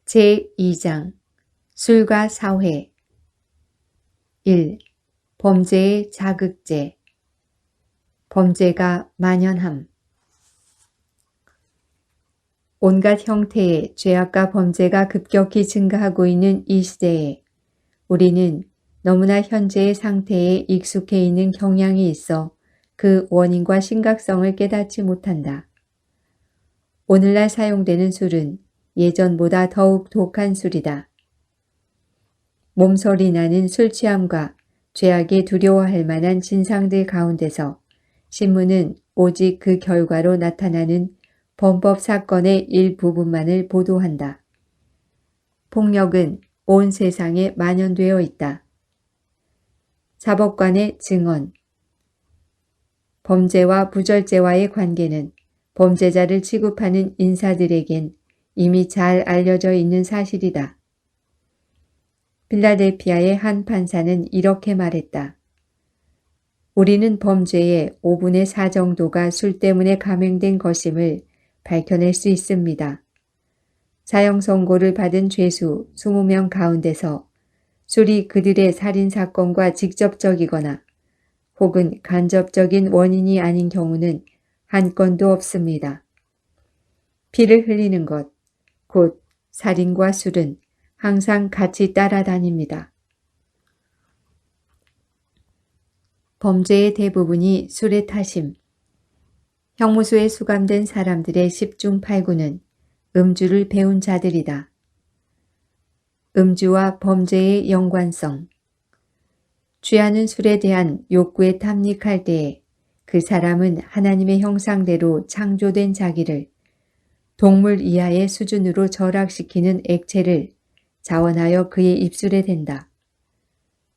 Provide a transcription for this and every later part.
제2장 술과 사회 1. 범죄의 자극제 범죄가 만연함 온갖 형태의 죄악과 범죄가 급격히 증가하고 있는 이 시대에 우리는 너무나 현재의 상태에 익숙해 있는 경향이 있어 그 원인과 심각성을 깨닫지 못한다. 오늘날 사용되는 술은 예전보다 더욱 독한 술이다. 몸서리 나는 술 취함과 죄악에 두려워할 만한 진상들 가운데서 신문은 오직 그 결과로 나타나는 범법 사건의 일부분만을 보도한다. 폭력은 온 세상에 만연되어 있다. 사법관의 증언 범죄와 부절제와의 관계는 범죄자를 취급하는 인사들에겐 이미 잘 알려져 있는 사실이다. 필라델피아의 한 판사는 이렇게 말했다. 우리는 범죄의 5분의 4 정도가 술 때문에 감행된 것임을 밝혀낼 수 있습니다. 사형 선고를 받은 죄수 20명 가운데서 술이 그들의 살인사건과 직접적이거나 혹은 간접적인 원인이 아닌 경우는 한 건도 없습니다. 피를 흘리는 것, 곧 살인과 술은 항상 같이 따라다닙니다. 범죄의 대부분이 술의 탓임. 형무소에 수감된 사람들의 10중 8구는 음주를 배운 자들이다. 음주와 범죄의 연관성. 취하는 술에 대한 욕구에 탐닉할 때에 그 사람은 하나님의 형상대로 창조된 자기를 동물 이하의 수준으로 절약시키는 액체를 자원하여 그의 입술에 댄다.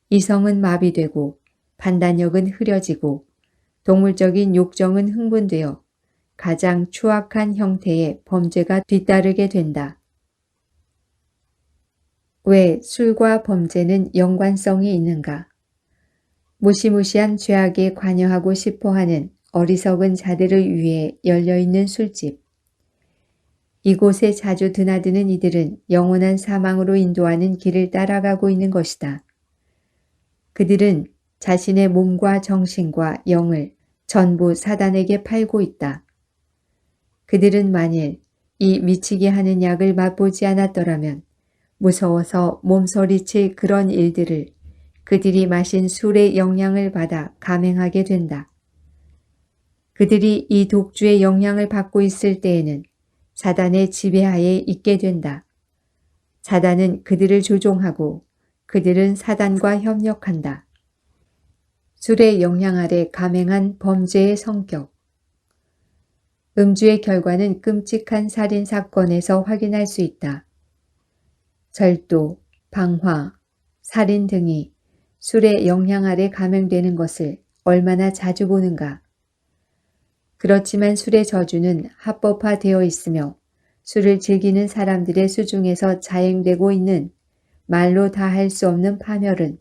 이성은 마비되고 판단력은 흐려지고 동물적인 욕정은 흥분되어 가장 추악한 형태의 범죄가 뒤따르게 된다. 왜 술과 범죄는 연관성이 있는가? 무시무시한 죄악에 관여하고 싶어하는 어리석은 자들을 위해 열려있는 술집. 이곳에 자주 드나드는 이들은 영원한 사망으로 인도하는 길을 따라가고 있는 것이다. 그들은 자신의 몸과 정신과 영을 전부 사단에게 팔고 있다. 그들은 만일 이 미치게 하는 약을 맛보지 않았더라면 무서워서 몸서리칠 그런 일들을 그들이 마신 술의 영향을 받아 감행하게 된다. 그들이 이 독주의 영향을 받고 있을 때에는 사단의 지배하에 있게 된다. 사단은 그들을 조종하고 그들은 사단과 협력한다. 술의 영향 아래 감행한 범죄의 성격. 음주의 결과는 끔찍한 살인사건에서 확인할 수 있다. 절도, 방화, 살인 등이 술의 영향 아래 감행되는 것을 얼마나 자주 보는가. 그렇지만 술의 저주는 합법화되어 있으며 술을 즐기는 사람들의 수중에서 자행되고 있는 말로 다 할 수 없는 파멸은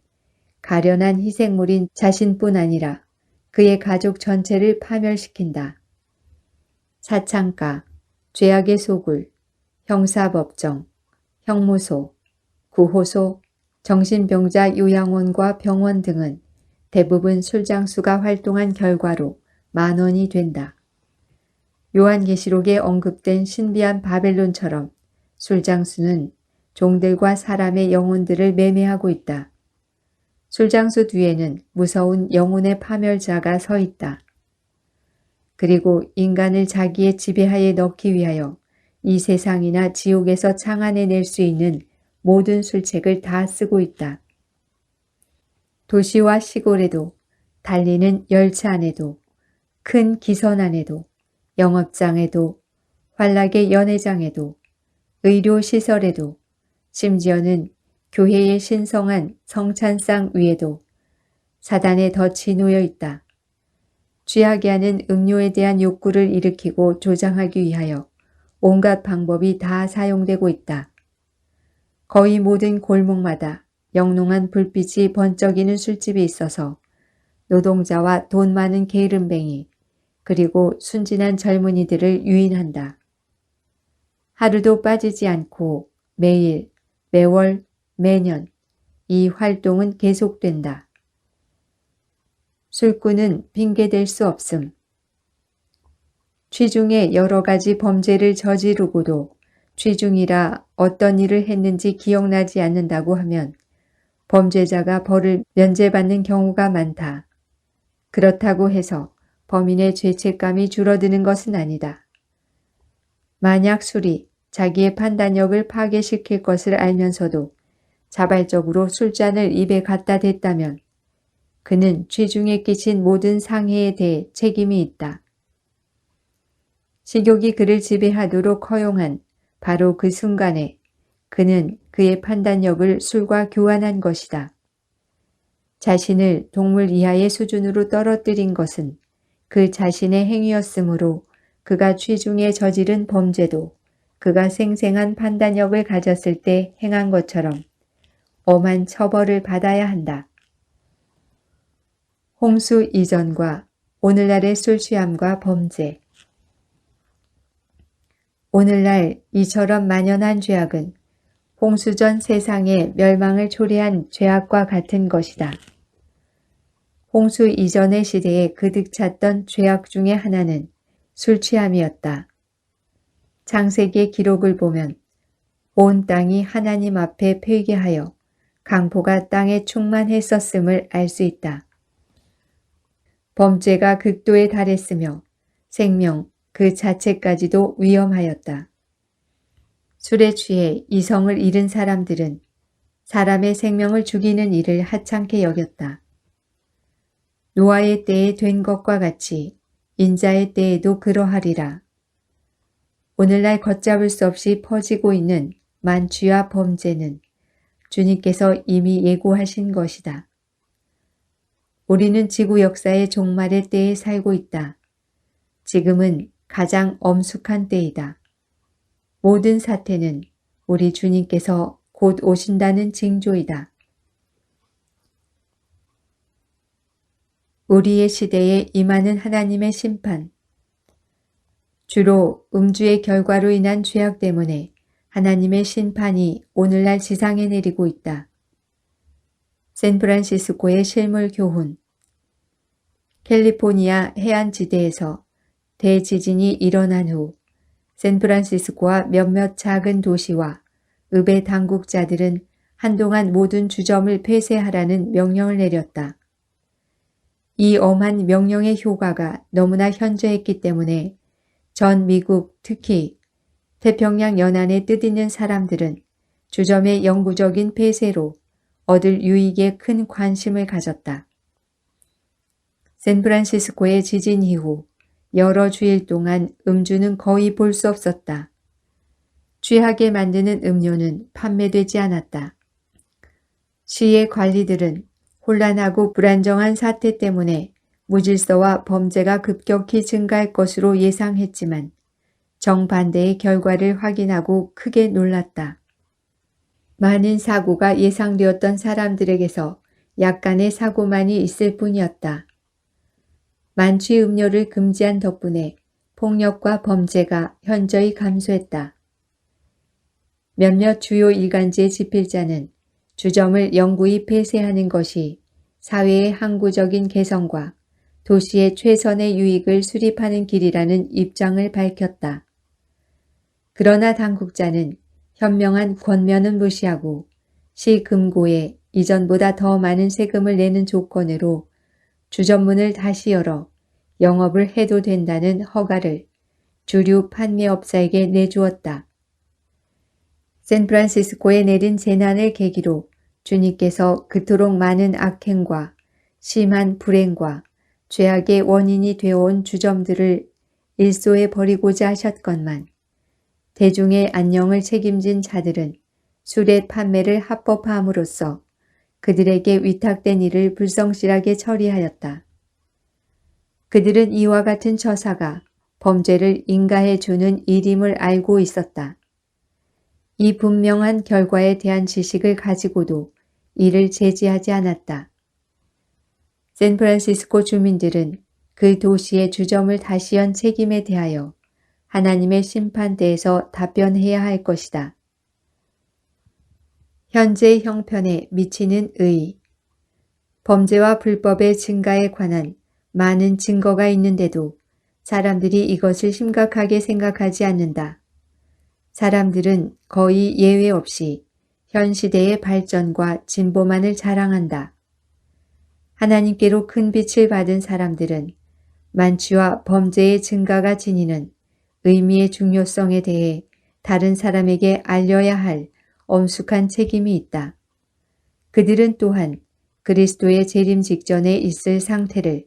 가련한 희생물인 자신뿐 아니라 그의 가족 전체를 파멸시킨다. 사창가, 죄악의 소굴, 형사법정, 형무소, 구호소, 정신병자 요양원과 병원 등은 대부분 술장수가 활동한 결과로 만원이 된다. 요한계시록에 언급된 신비한 바벨론처럼 술장수는 종들과 사람의 영혼들을 매매하고 있다. 술장수 뒤에는 무서운 영혼의 파멸자가 서 있다. 그리고 인간을 자기의 지배하에 넣기 위하여 이 세상이나 지옥에서 창안해낼 수 있는 모든 술책을 다 쓰고 있다. 도시와 시골에도, 달리는 열차 안에도, 큰 기선 안에도, 영업장에도, 환락의 연회장에도, 의료시설에도, 심지어는 교회의 신성한 성찬상 위에도 사단의 덫이 놓여 있다. 취하게 하는 음료에 대한 욕구를 일으키고 조장하기 위하여 온갖 방법이 다 사용되고 있다. 거의 모든 골목마다 영롱한 불빛이 번쩍이는 술집이 있어서 노동자와 돈 많은 게으름뱅이 그리고 순진한 젊은이들을 유인한다. 하루도 빠지지 않고 매일, 매월, 매년 이 활동은 계속된다. 술꾼은 핑계댈 수 없음. 취중에 여러 가지 범죄를 저지르고도 취중이라 어떤 일을 했는지 기억나지 않는다고 하면 범죄자가 벌을 면제받는 경우가 많다. 그렇다고 해서 범인의 죄책감이 줄어드는 것은 아니다. 만약 술이 자기의 판단력을 파괴시킬 것을 알면서도 자발적으로 술잔을 입에 갖다 댔다면 그는 취중에 끼친 모든 상해에 대해 책임이 있다. 식욕이 그를 지배하도록 허용한 바로 그 순간에 그는 그의 판단력을 술과 교환한 것이다. 자신을 동물 이하의 수준으로 떨어뜨린 것은 그 자신의 행위였으므로 그가 취중에 저지른 범죄도 그가 생생한 판단력을 가졌을 때 행한 것처럼 엄한 처벌을 받아야 한다. 홍수 이전과 오늘날의 술 취함과 범죄. 오늘날 이처럼 만연한 죄악은 홍수 전 세상의 멸망을 초래한 죄악과 같은 것이다. 홍수 이전의 시대에 그득 찼던 죄악 중의 하나는 술 취함이었다. 창세기의 기록을 보면 온 땅이 하나님 앞에 회개하여 강포가 땅에 충만했었음을 알 수 있다. 범죄가 극도에 달했으며 생명 그 자체까지도 위험하였다. 술에 취해 이성을 잃은 사람들은 사람의 생명을 죽이는 일을 하찮게 여겼다. 노아의 때에 된 것과 같이 인자의 때에도 그러하리라. 오늘날 걷잡을 수 없이 퍼지고 있는 만취와 범죄는 주님께서 이미 예고하신 것이다. 우리는 지구 역사의 종말의 때에 살고 있다. 지금은 가장 엄숙한 때이다. 모든 사태는 우리 주님께서 곧 오신다는 징조이다. 우리의 시대에 임하는 하나님의 심판. 주로 음주의 결과로 인한 죄악 때문에 하나님의 심판이 오늘날 지상에 내리고 있다. 샌프란시스코의 실물 교훈. 캘리포니아 해안지대에서 대지진이 일어난 후 샌프란시스코와 몇몇 작은 도시와 읍의 당국자들은 한동안 모든 주점을 폐쇄하라는 명령을 내렸다. 이 엄한 명령의 효과가 너무나 현저했기 때문에 전 미국, 특히 태평양 연안에 뜻있는 사람들은 주점의 영구적인 폐쇄로 얻을 유익에 큰 관심을 가졌다. 샌프란시스코의 지진 이후 여러 주일 동안 음주는 거의 볼 수 없었다. 취하게 만드는 음료는 판매되지 않았다. 시의 관리들은 혼란하고 불안정한 사태 때문에 무질서와 범죄가 급격히 증가할 것으로 예상했지만 정반대의 결과를 확인하고 크게 놀랐다. 많은 사고가 예상되었던 사람들에게서 약간의 사고만이 있을 뿐이었다. 만취 음료를 금지한 덕분에 폭력과 범죄가 현저히 감소했다. 몇몇 주요 일간지의 집필자는 주점을 영구히 폐쇄하는 것이 사회의 항구적인 개선과 도시의 최선의 유익을 수립하는 길이라는 입장을 밝혔다. 그러나 당국자는 현명한 권면은 무시하고 시 금고에 이전보다 더 많은 세금을 내는 조건으로 주점문을 다시 열어 영업을 해도 된다는 허가를 주류 판매업자에게 내주었다. 샌프란시스코에 내린 재난을 계기로 주님께서 그토록 많은 악행과 심한 불행과 죄악의 원인이 되어온 주점들을 일소에 버리고자 하셨건만 대중의 안녕을 책임진 자들은 술의 판매를 합법화함으로써 그들에게 위탁된 일을 불성실하게 처리하였다. 그들은 이와 같은 처사가 범죄를 인가해 주는 일임을 알고 있었다. 이 분명한 결과에 대한 지식을 가지고도 이를 제지하지 않았다. 샌프란시스코 주민들은 그 도시의 주점을 다시 연 책임에 대하여 하나님의 심판대에서 답변해야 할 것이다. 현재 형편에 미치는 의. 범죄와 불법의 증가에 관한 많은 증거가 있는데도 사람들이 이것을 심각하게 생각하지 않는다. 사람들은 거의 예외 없이 현 시대의 발전과 진보만을 자랑한다. 하나님께로 큰 빛을 받은 사람들은 만취와 범죄의 증가가 지니는 의미의 중요성에 대해 다른 사람에게 알려야 할 엄숙한 책임이 있다. 그들은 또한 그리스도의 재림 직전에 있을 상태를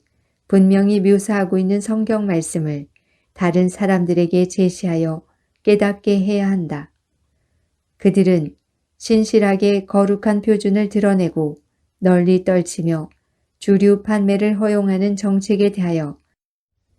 분명히 묘사하고 있는 성경 말씀을 다른 사람들에게 제시하여 깨닫게 해야 한다. 그들은 신실하게 거룩한 표준을 드러내고 널리 떨치며 주류 판매를 허용하는 정책에 대하여